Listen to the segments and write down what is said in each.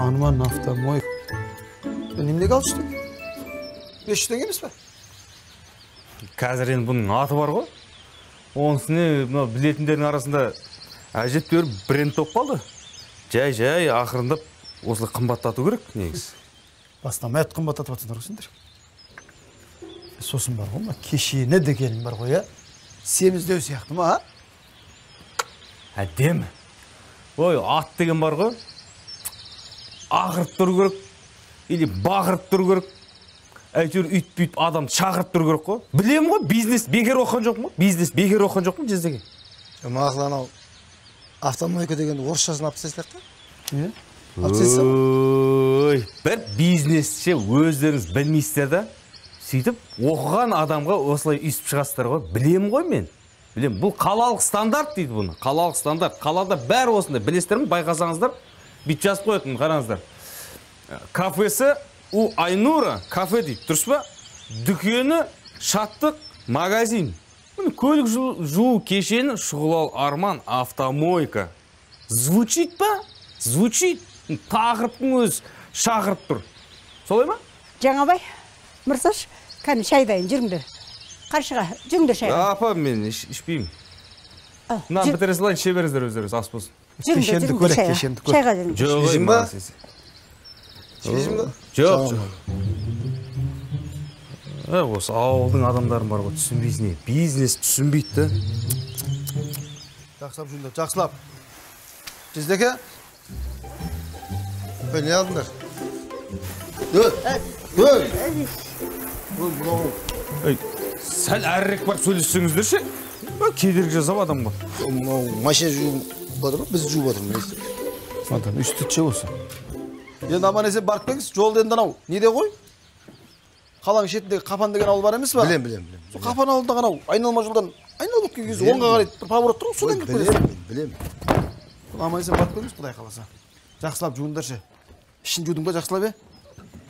Arman Автомойка. Немнеге алып жүрсің? 500 теңге емес пе? Қазір енді бұның аты бар ғой. Онысыне білетіндердің арасында әжептәуір бренд топ қалды. Жай ақырындап осылай қымбаттату керек негізі. Бастамай қымбаттатып жатсыңдар ғой сендер. Сосын бар ғой ма? Кешені дегенім бар ғой, семіздеу сияқты ма? Әдемі. Ой, ат деген бар ғой. Ағырып тұру керек, или бағырып тұру керек. Әйтеуір үйтіп адам шақырып тұру керек қой. Білем ғой, бизнес бекер оқыған жоқ ма? Бизнес бекер оқыған жоқ ма Жездеге? Мақыл анау автомойка дегенді орысшасын алып тастайсыздар да? Ой, бір бизнесше өздеріңіз білмейсіздер да. Сөйтіп, оқыған адамға осылай үйсіп шығасыздар ғой. Білем ғой мен. Білем, бұл қалалық стандарт дейді бұны. Қалалық стандарт. Қалада бәрі осындай. Білесіздер ме? Байқасаңыздар, бүйтіп жазып қоятын, қараңыздар. Кафесі у Айнура кафе дейді, дұрыс па? Дүкені шаттық магазин. Көлік жуу кешені шұғылал Арман Автомойка. Звучит па? Звучит. Тақырыптың өз шақырып тұр. Солай ма? Жаңабай, мырсаш, кәні шай дайын, жүріңдер. Қаршыға, жүріңдер шайға. Апа, мен ішпеймін. Мынаны бітіре салайын, іше беріңіздер өздеріңіз, ас болсын. Кешенді көрек, кешенді көрек. Шайға жүріңдер. Жоқ, ма? Жоқ. Осы ауылдың адамдарын бар ғой, түсінбейсіне. Бизнес түсінбейді. Жақсылап жүріңдер, жақсылап. Жездеке? Не алдыңдар? Сәл әрірек бар сөйлессеңіздер ше? Кедергі жасап адамға. Машина жуып жатыр ма? Біз жуып жатырмыз. Адам, үстітше осы. Енді аман есен барып келіңіз, жолды енді анау. Неде қой? Қалаң шетіндегі Қапан деген ауыл бар емес па? Білем. Сол Қапан ауылдағы анау айналма жолдан айналып өткен кезде оңға қарайды. Бір поворот тұр, содан кетіп келесің. Білем. Аман есен барып келіңіз, Құдай қаласа. Жақсылап жуыңдаршы. Ішін жудың ба жақсылап,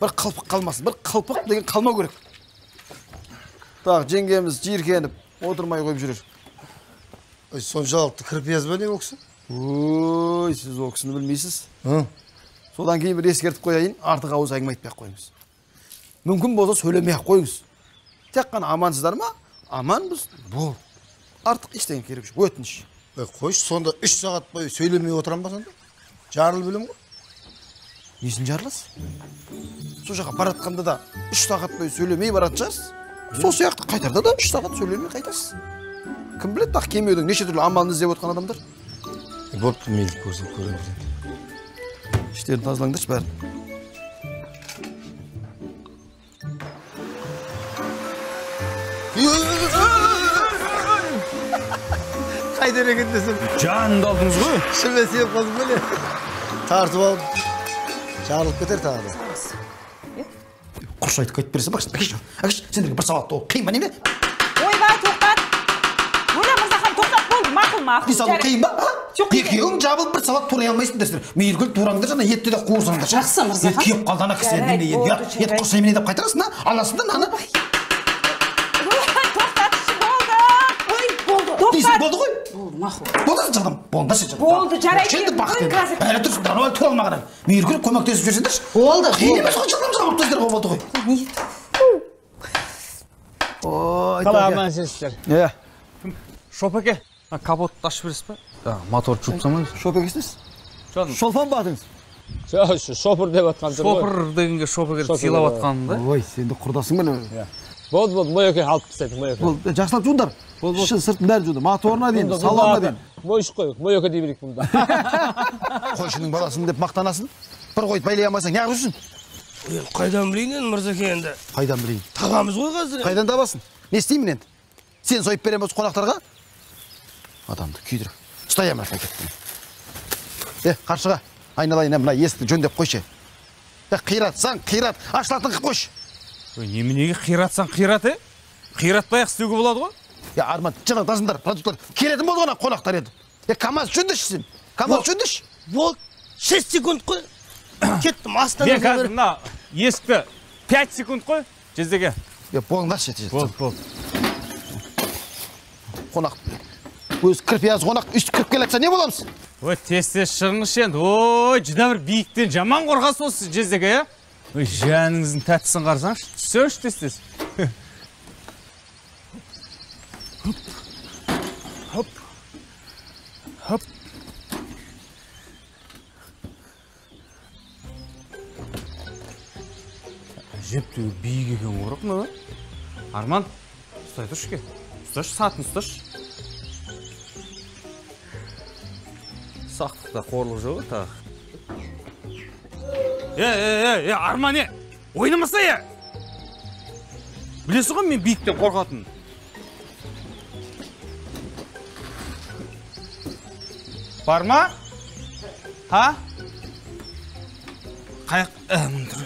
бір қылпық қалмасын. Бір қылпық деген қалмау керек. Так, жеңгеміз жиіркеніп, отырмай қойып жүрер. Соншалықты кірпияз ба не оқсы? Ой, сіз оқысыны білмейсіз. Содан кейін бір ескертіп қояйын, артық ауыз әңгіме айтпай-ақ қойыңыз. Мүмкін болса сөйлемей-ақ қойыңыз. Тек қана амансыздар ма? Аманбыз, бол. Артық ештеңе керек жоқ, өтініш. Қойшы, сонда 3 сағат бойы сөйлемей отырам ба сонда? Жарыл білем ғой? Несін жарылас? Сол жаққа баратқанда да 3 сағат бойы сөйлемей баратын шығарсыз. Сол сияқты қайтарда да 3 сағат сөйлемей қайтасыз. Кім біледі, тақ кемеудің неше түрлі амалын іздеп отқан адамдар? Бопты, мейлі көрсек көреміз. Іштерін тазалаңдаршы бәрін. Қайдар екен десем. Жаныңды алдыңыз ғой. Шыме сеп қалдым бөле. Тартып алып, жарылып кетер тағы. Құршы айтып қайтып бересің, бақшы, әкеш, сендерге бір сауатты ол қиын ба неме? Ойбай, тоқтат. Өре мырзахан, тоқтат болды, мақыл. Бес алу қиын ба? Екеуің жабылып бір сауат турай алмайсың дәстір. Мейіргүл тураңдар жана етті де қуырсаңдар. Жақсы мырзахан. Кеп қалды ана кісілер ет құрсай мене деп қайтарасың, аласың да наны. Дейсің, болды ғой? Болды, мақыл. Болдасын жағдам, болдасын жағдам. Болды, жарайды. Енді бақытын, бәрі тұрсын, даруал тұра алмағанын. Мейіргүл көмектесіп жүрсеңдерші. Болды. Қиын емес ғой, жылдам жағып төздер ғой болды ғой. Қалай амансызсыздар? Шопеке, капотты ашып бересіз ба? Мотор жуып салмайсыз? Шопеке істесіз? Шолпан ба атыңыз? Шопыр деп атқан тұр ғой. Шопыр дегенге шопеке сыйлап атқаның да? Ой, сенде құрдасың ба? Болды, мойеке алып тастайдың, мойеке. Жақсылап жуыңдар. Ішін сыртын бәрін жуыңдар. Моторына дейін, салонына дейін. Мойшық қой, мойеке дей берейік бұнда. Қойшының баласын деп мақтанасың. Бір қойды байлай алмайсың, неғып жүрсің? Қайдан білейін енді, Мырзеке енді? Қайдан білейін? Табамыз ғой қазір. Қайдан табасың? Не істеймін енді? Сен сойып берем осы қонақтарға? Адамды күйдіріп. Ұстай амай кеттің. Қаршыға, айналайын, мына есікті жөндеп қойшы. Қиратсаң, қират, ашылатын қып қойшы. Неменеге қиратсаң қират, қиратпай-ақ істеуге болады ғой? Арман, жаңа дазындар, продукттар келетін болды ғана қонақтар еді. КамАЗ жөндеші сен. КамАЗ жөндеші. Болды, 6 секунд қой. Кеттім, астана. Мен қазір мына есікті 5 секунд қой, Жездеге. Болыңдаршы. Болды. Қонақ, өз кірпияз қонақ, үсті кіріп келетсе не боламыз? Ой, тез шығыңыз енді. Ой, жүдә бір биіктен жаман қорқасыз осы жездеге, я? Ой, жаныңыздың тәттісін қарсаңшы. Түсөш тез. Хоп. Жептігі биік екен қорық мына. Арман, ұстай тұршы ке. Ұсташы, сатын ұсташы. Сақтықта қорлық жоқ тағы. Арман, ойнамаса, Білесі ғой мен биіктен қорқатын. Бар ма? Ха? Қаяқ? Мұндыр.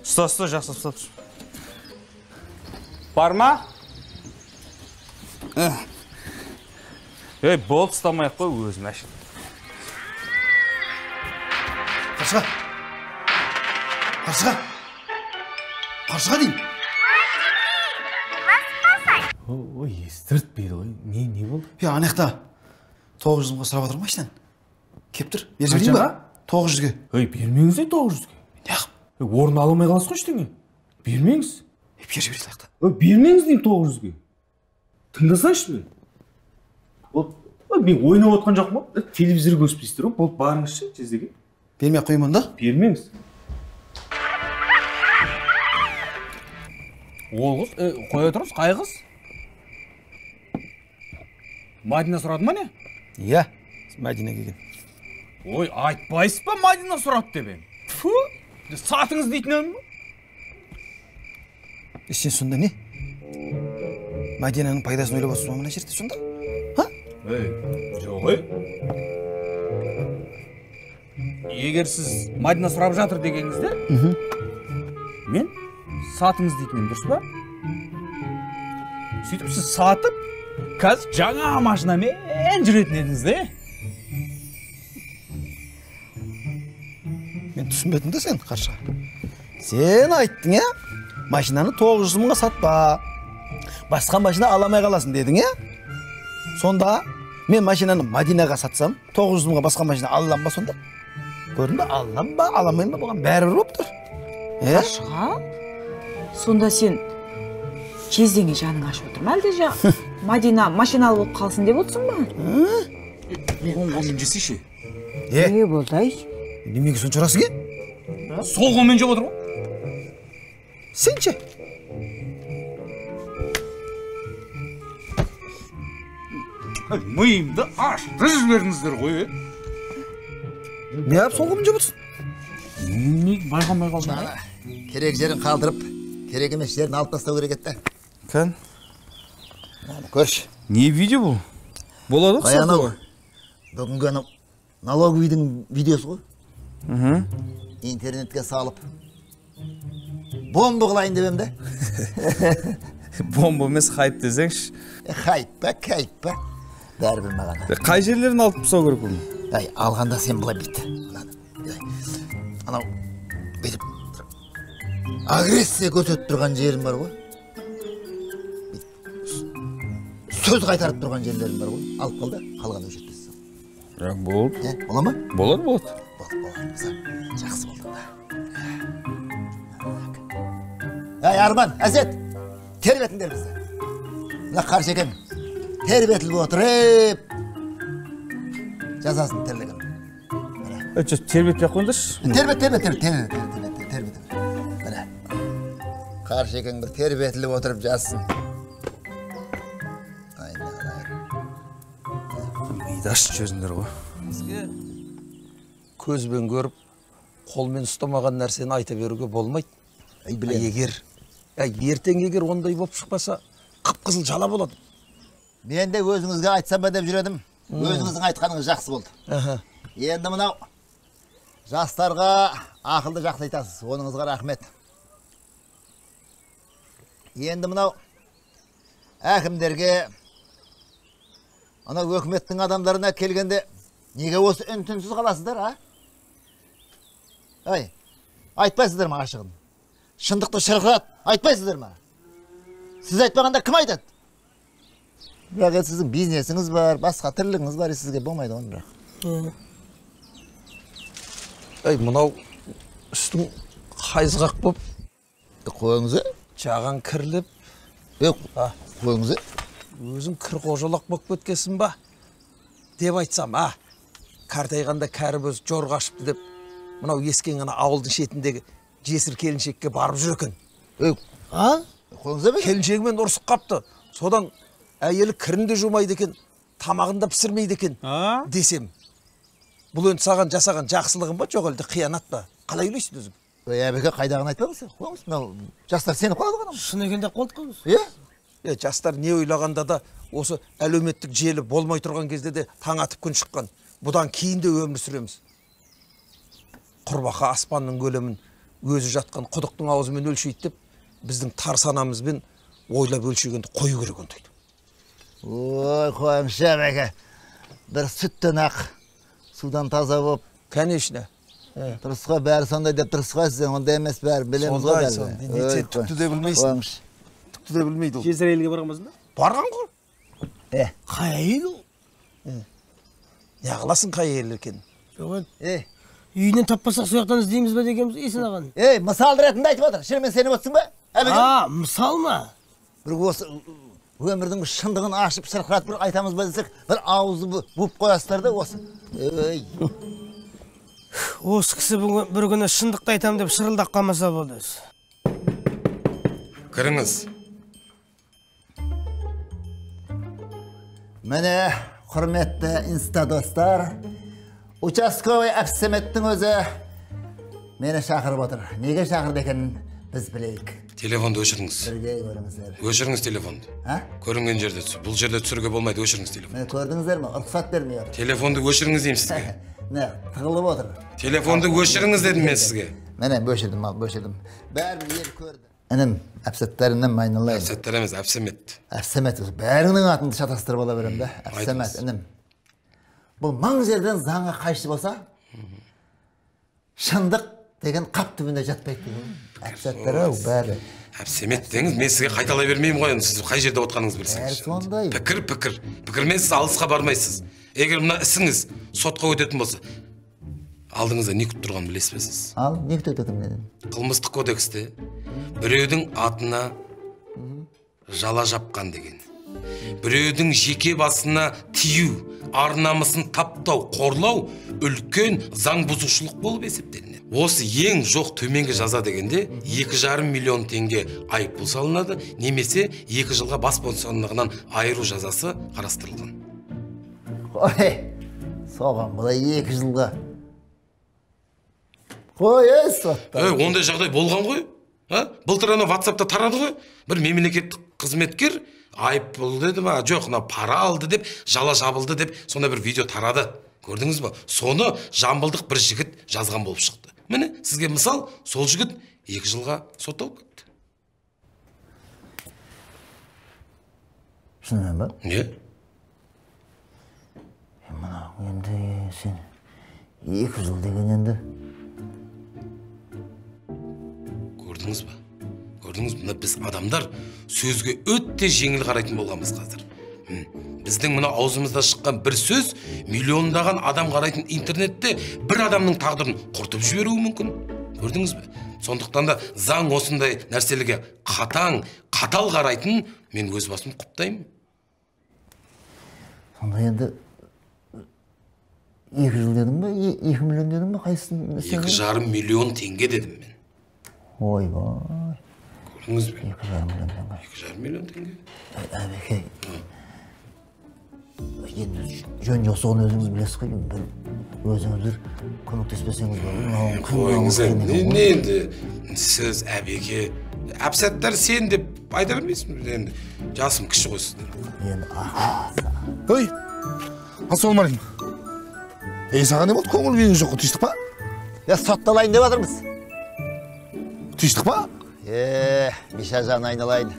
Ұста, жақсы ұстап тұр. Бар ма? Болды ұстамай-ақ қой өзім әшін. Қаршыға дейін. Ой, естірт бейді ғой. Не болды? Анаяқта 900-ға сұрап отыр машинан. Кеп тұр. Бермейін ба? 900-ге. Бермеңіз 900-ге. Неғып? Орын аламай қаласыз ғой ештеңе. Бермеңіз. Берші лақта. Бермеңіз деймін 900-ге. Тыңдасаңшы мен. Мен ойнап отқан жоқпын ба? Телевизор көрсетпейсіздер ғой. Болып барыңызшы жездеге. Бермей қоймын да? Бермеңіз. Ол қыз, қоя тұрыңыз, қай қыз? Мадина сұрады ма не? Иә, Мадина келген. Ой, айтпайсыз ба Мадина сұрады деп ем? Фу, сатыңыз дейтін өм ба? Сен сонда не? Мадинаның пайдасын ойлап отырсың ба мына жерде сонда? Жоқ, егер сіз Мадина сұрап жатыр дегеніңізде, мен сатыңыз дейтін дұрыс па? Сөйтіп сіз сатып, қазір жаңа машинамен жүретін едіңіз де? Мен түсінбедім де сен, Қаршыға. Сен айттың, машинаны 900-ға сатпа. Басқа машина аламай қаласың дедің, Сонда мен машинаны Мадинаға сатсам, 900-ға басқа машина алам ба сонда? Көрдің ба, алам ба, аламайын ба, бұған бәрібір болып тұр. Қаршыға? Сонда сен жездеңе жаның ашып отыр ма әлде Мадина машиналы болып қалсын деп отырсың ба? Оң қолмен жесейші. Не болды ай? Немеге сонша ұрасың, Сол қолмен жеп отыр ғой. Сенше? Миымды ашты жіберіңіздер ғой. Не ап сол қолмен жеп отырсың? Байқамай қалдым. Керек жерін қалдырып, керек емес жерін алып тастау керек етті. Кән? Көрші. Не видео бұл? Болады Қай анау? Бүгінгі анау налоговыйдың видеосы ғой. Интернетке салып. Бомба қылайын деп емді. Бомба емес хайп десеңші. Хайп па, кайп па. Бәрібір маған. Қай жерлерін алып тұсау керек бұл? Алғанда сен бұлай бейті. Анау, бейтіп, агрессия көрсетіп тұрған жерім бар ғой. Сөз қайтарып тұрған жерлерім бар ғой. Алып қалды, қалған өшетпесің. Болды. Бола ма? Болады. Болды. Жақсы болды. Арман, Әсет, тербетіңдер бізді. Мына қаршы екен, тербетіліп отырып, жазасын терлеген. Тербетпей қойыңдаршы. Тербет. Қаршы екен бір тербетіліп отырып жазсын. Мидаш жүріңдер ғой. Көзбен көріп, қолмен ұстамаған нәрсені айта беруге болмайды. Ертең ондай болып шықпаса, қып-қызыл жала болады. Мен де өзіңізге айтсам ба деп жүредім. Өзіңіздің айтқаныңыз жақсы болды. Енді мынау жастарға ақылды жақсы айтасыз. Оныңызға рахмет. Енді мынау әкімдерге, анау өкіметтің адамдарына келгенде неге осы үн-түнсіз қаласыздар, айтпайсыздар ма ашығын? Шындықты шырқырат айтпайсыздар ма? Сіз айтпағанда кім айтады? Бірақ сіздің бизнесіңіз бар, басқа тірлігіңіз бар, сізге болмайды оны бірақ. Ей, мынау үстің қайызғақ боп, Қойыңыз, жаған кіріліп, қойыңыз. өзің кір қожалақ боп кеткесін ба? Деп айтсам, картайғанда кәрібөз жорға ашыпты деп, мынау ескен ғана ауылдың шетіндегі жесір келіншекке барып жүр екен. Қойыңыз бе? Келіншегімен ұрысып қапты. Содан әйелі кірінде жумайды екен, тамағында пісірмейді екен десем. Бұл енді саған жасаған жақсылығын ба, жоқ әлде қиянат па? Қалай ойлайсың өзің? Әбеке қайдағын айтпаңыз. Қойыңыз, мынау жастар сені қалады ғана. Шын екен деп қолды қойыңыз. Жастар не ойлағанда да осы әлеуметтік желі болмай тұрған кезде де таң атып күн шыққан. Бұдан кейін де өмір сүреміз. Құрбақа аспанның көлемін өзі жатқан құдықтың аузымен өлшейді деп, біздің тар санамызбен ойлап өлшегенді қою керек ондайды. Ой, қойыңыз әбеке. Бір сүттен ақ, судан таза болып. Конечно. Тұрысқа бәрі сондай деп тұрысқа сізден, онда емес бәрі білеміз ғой бәрі. Түкті де білмейсің. Түкті де білмейді ол. Жесір әйелге барғанбыз ба? Барған ғой. Қай әйел ол? Не қыласың қай әйел екен? Жоқ, үйінен таппасақ сояқтан іздейміз бе дегенбіз, Есен ағаны. Мысал ретінде айтып отыр. Шынымен сеніп отырсың ба? Мысал ма? Бір осы өмірдің шындығын ашып шырқыратып бір айтамыз ба десек, бір ауызы буып қоясыздар да осы. Осы кісі бір күні шындықты айтам деп шырылдақ қалмаса болды өзі. Кіріңіз. Міне, құрметті инста достар, участковый әпсеметтің өзі мені шақырып отыр. Неге шақырды екенін біз білейік. Телефонды өшіріңіз. Бірге көріңіздер. Өшіріңіз телефонды. Көрінген жерде бұл жерде түсіруге болмайды, өшіріңіз телефонды. Мені көрдіңіздер ме? Рұқсат бермей отыр. Телефонды өшіріңіз деймін сізге. Не, тығылып отыр. Телефонды өшіріңіз дедім мен сізге. Міне, өшірдім. Бәрін ел көрді. Інім, әпсеттерінен майналайын. Әпсеттер емес, әпсемет. Әпсемет, бәрінің атынды шатастырып ала берем бе? Әпсемет, інім. Бұл маң жерден заңға қайшы болса, шындық деген қап түбінде жатпайды деген. Әпсеттер ау, бәрі. Әпсемет деңіз, мен сізге қайталай бермеймін ғой, сіз қай жерде отқаныңыз білсеңіз. Сондай. Пікірмен сіз алысқа бармайсыз. Егер мына ісіңіз сотқа өтетін болса, алдыңызда не күтіп тұрғанын білесіз бе сіз? Ал, не күтіп өтетін дедім? Қылмыстық кодексте біреудің атына жала жапқан деген, біреудің жеке басына тию, ар-намысын таптау, қорлау үлкен заң бұзушылық болып есептелінеді. Осы ең жоқ төменгі жаза дегенде 2,5 миллион теңге айыппұл салынады, немесе 2 жылға бас бостандығынан айыру жазасы қарастырылған. Ой, соған бұлай 2 жылға. Ой, сотта. Ондай жағдай болған ғой. Былтыр ана WhatsApp'та тарады ғой. Бір мемлекеттік қызметкер айыппұл деді ма, жоқ, пара алды деп, жала жабылды деп, сонда бір видео тарады. Көрдіңіз ба? Соны жамбылдық бір жігіт жазған болып шықты. Міне, сізге мысал, сол жігіт 2 жылға сотталып кетті. Шынымен ба? Не? Мына енді сен 2 жыл деген енді. Көрдіңіз ба? Мына біз адамдар сөзге өтте жеңіл қарайтын болғанбыз қазір. Біздің мына аузымызда шыққан бір сөз миллиондаған адам қарайтын интернетте бір адамның тағдырын құртып жіберуі мүмкін. Көрдіңіз бе? Сондықтан да заң осындай нәрселерге қатал қарайтын мен өз басым құптаймын. Сонда енді 2 жыл дедім ба, 2 миллион дедім ба, қайсысын? 2,5 миллион теңге дедім мен. Ой, бай. Көрдіңіз бе? 2,5 миллион теңге. 2,5 миллион теңге. Әбеке, енді жөн жоқсығын өзіңіз білесіз қой, өзіңіз бір көмектеспесеңіз бар. Қойыңыз енді, сіз әбеке, әпсаттар сен деп айта бермейсің, енді жасым кіші ғой сіздер. Енді Ой, ассалаумағалейкум. Саған не болды, көңіл күйің жоқ, түйістік па? сотталайын деп жатырмыз. Түйістік па? Биша жан айналайын.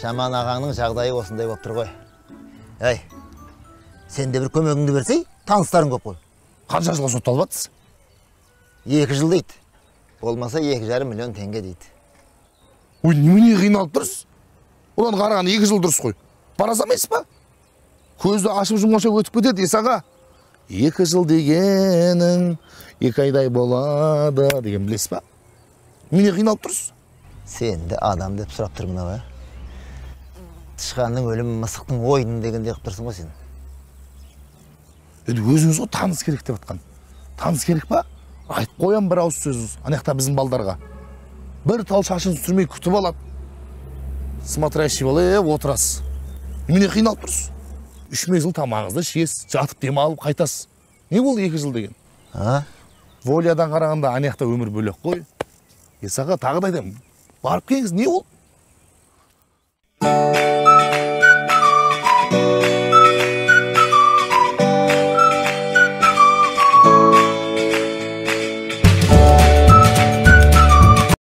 Шаман ағаңның жағдайы осындай болып тұр ғой. Сен де бір көмегіңді берсей, таныстарың көп қой. Қанша жылға сотталып жатсыз? 2 жыл дейді. Болмаса 2,5 миллион теңге дейді. Ой, немене қиналып тұрсыз? Олан қараған 2 жыл дұрыс қой. барасам емес па? Көзді ашып жұмғанша өтіп кетеді, Исаға. 2 жыл дегенің 2 айдай болады деген білесіз ба? Мені қиналып тұрсыз? Сен де адам деп сұрап тұрмын ау, Тышқанның өлімі мысықтың ойыны дегенде қып тұрсың ғой сен. Өзіңіз ғой таныс керек деп атқан. Таныс керек па? Айтып қоям бір ауыз сөз. Анаяқта біздің балдарға. Бір тал шашын сүрмей күтіп алады. Смотрящий болып отырасыз. Мені қиналып тұрсыз? 3 мезгіл тамағыңызды ішесіз, жатып демалып қайтасыз. Не болды 2 жыл деген? Волиядан қарағанда анаяқта өмір бөлек қой. Исаға тағы да айтамын. Барып келіңіз, не болды?